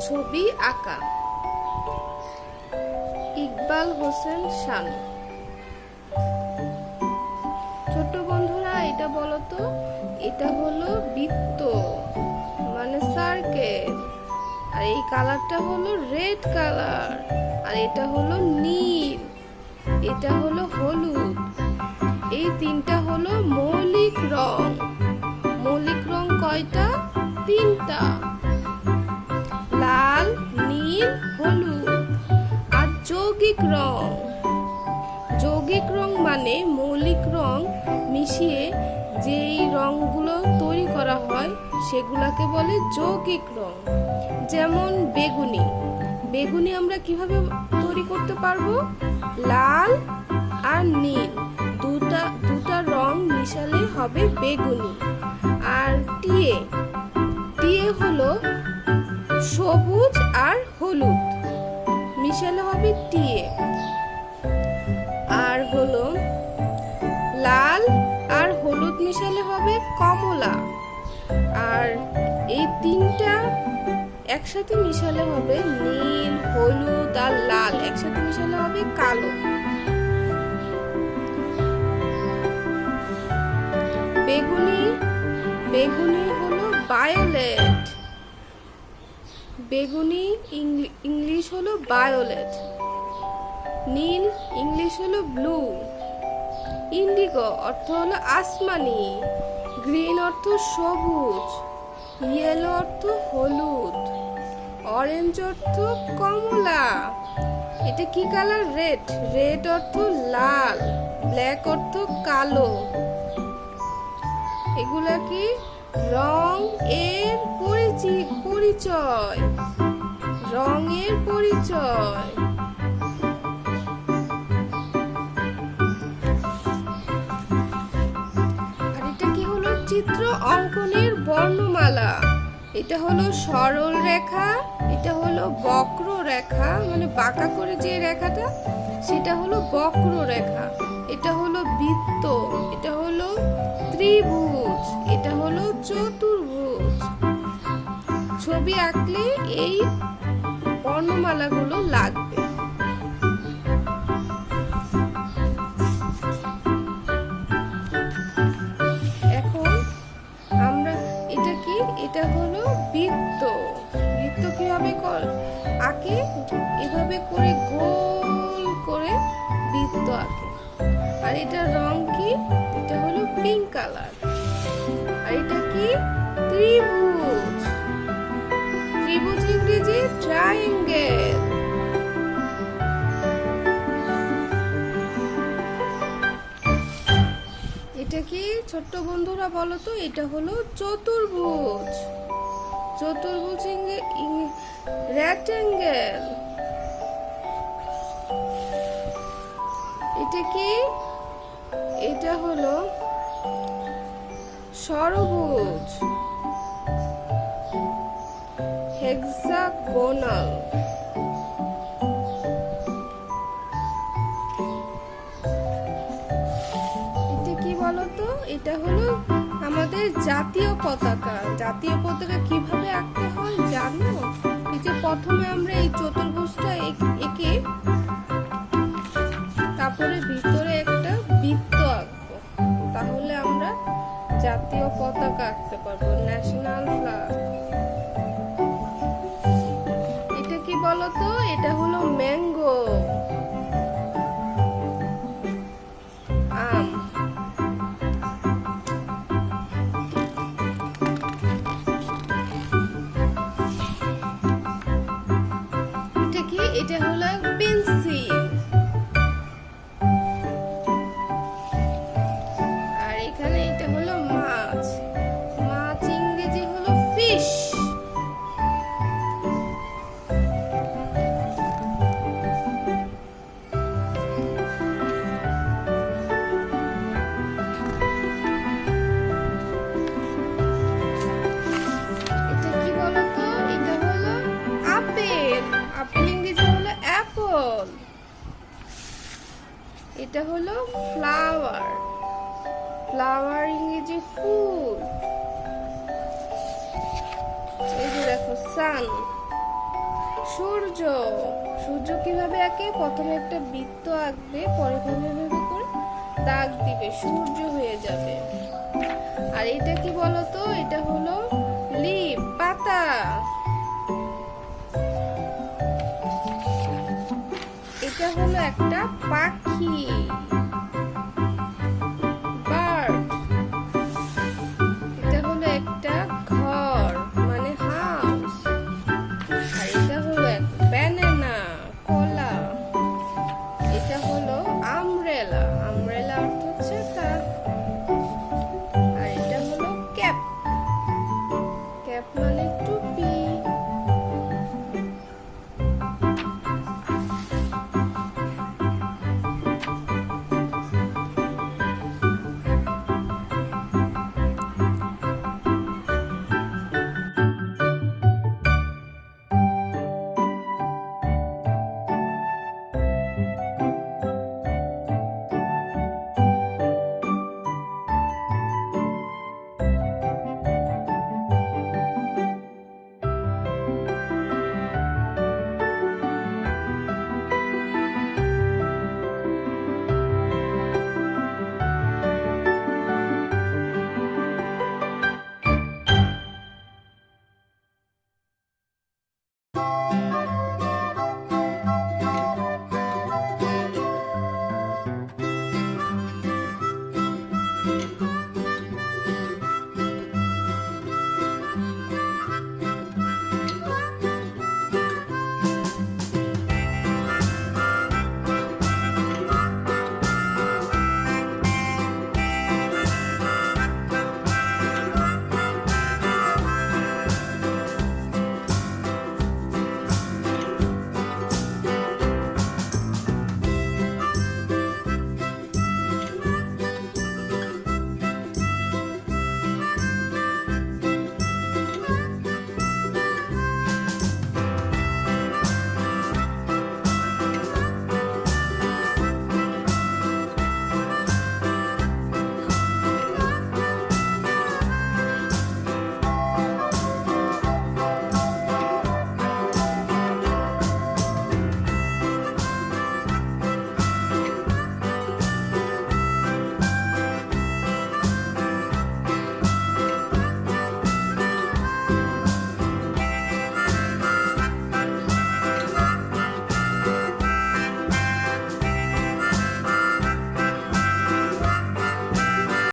ছবি আঁকা। ইকবাল হোসেন শানু। ছোট বন্ধুরা, এটা বলো তো, এটা হলো বৃত্ত মানে সার্কেল, আর এই কালারটা হলো রেড কালার, আর এটা হলো নীল, এটা হলো হলুদ। এই তিনটা হলো মৌলিক রং। মৌলিক রং কয়টা? তিনটা, লাল, নীল, হলুদ। আর যৌগিক রং, যৌগিক রং মানে মৌলিক রং মিশিয়ে যেই রংগুলো তৈরি করা হয় সেগুলোকে বলে যৌগিক রং। যেমন বেগুনি, বেগুনি আমরা কিভাবে তৈরি করতে পারবো? লাল আর নীল দুটা রং মিশালে হবে বেগুনি। আর টিয়ে, টিয়ে হলো সবুজ আর হলুদ মিশালে হবে টিয়ে। আর হলো লাল আর হলুদ মিশালে হবে কমলা। আর এই তিনটা একসাথে মিশালে হবে নীল, হলুদ আর লাল একসাথে মিশালে হবে কালো। বেগুনি, বেগুনি হলো ভায়োলেট। বেগুনি ইংলিশ হলো ভায়োলেট। নীল ইংলিশ হলো ব্লু। ইন্ডিগো অর্থ হলো আসমানি। গ্রিন অর্থ সবুজ। ইয়েলো অর্থ হলুদ। অরেঞ্জ অর্থ কমলা। এটা কি কালার? রেড। রেড অর্থ লাল। ব্ল্যাক অর্থ কালো। এগুলা কি? রং এর পরিচয়। রঙের পরিচয়। আর এটা কি হলো? চিত্র অঙ্কনের বর্ণমালা। এটা হলো সরল রেখা, এটা হলো বক্র রেখা মানে বাঁকা করে যে রেখাটা সেটা হলো বক্র রেখা। এটা হলো বৃত্ত, এটা হলো ত্রিভুজ, এটা হলো চতুর্ভুজ। ছবি আঁকলে এই বর্ণমালাগুলো লাগবে। এখন আমরা এটা কি? এটা হলো বৃত্ত। বৃত্ত কিভাবে আঁকে? এভাবে করে গোল করে বৃত্ত আঁকে। আর এটার রং কি? এটা হলো পিঙ্ক কালার। আর এটা কি? ত্রিভুজ। ত্রিভুজ ইংরেজি ট্রায়াঙ্গেল। এটা কি? ছোট্ট বন্ধুরা বলো তো, এটা হলো চতুর্ভুজ। চতুর্ভুজ রেক্ট্যাঙ্গেল। এটা কি? এটা হলো ষড়ভুজ হেক্সাগোনাল। এটা কি বলতো? এটা হলো আমাদের জাতীয় পতাকা। জাতীয় পতাকা কিভাবে আঁকতে হয় জানো? এই যে প্রথমে আমরা এই চতুর্ভুজটা এঁকে তারপরে ভিতরে একটা বৃত্ত আঁকবো, তাহলে আমরা জাতীয় পতাকা আঁকতে পারবো, ন্যাশনাল ফ্ল্যাগ। এটা কি বলতো? এটা হলো ম্যাঙ্গো, আম। এটা কি? এটা হলো পেন্সিল। আর এখানে এটা হলো মাছ। মাছ ইংরেজি হলো ফিশ। এটা কি বলতো? এটা হলো আপেল। আপেল ইংরেজি হলো অ্যাপল। এটা হলো ফ্লাওয়ার। ফ্লাওয়ার ইংরেজি ফুল। এই যে দেখো সান। সূর্য। সূর্য কিভাবে আঁকে? প্রথমে একটা বৃত্ত আঁকবে, পরে এভাবে করে দাগ দিবে, সূর্য হয়ে যাবে। আর এটা কি বলতো? এটা হলো লিপ, পাতা। এটা হলো একটা পাখি।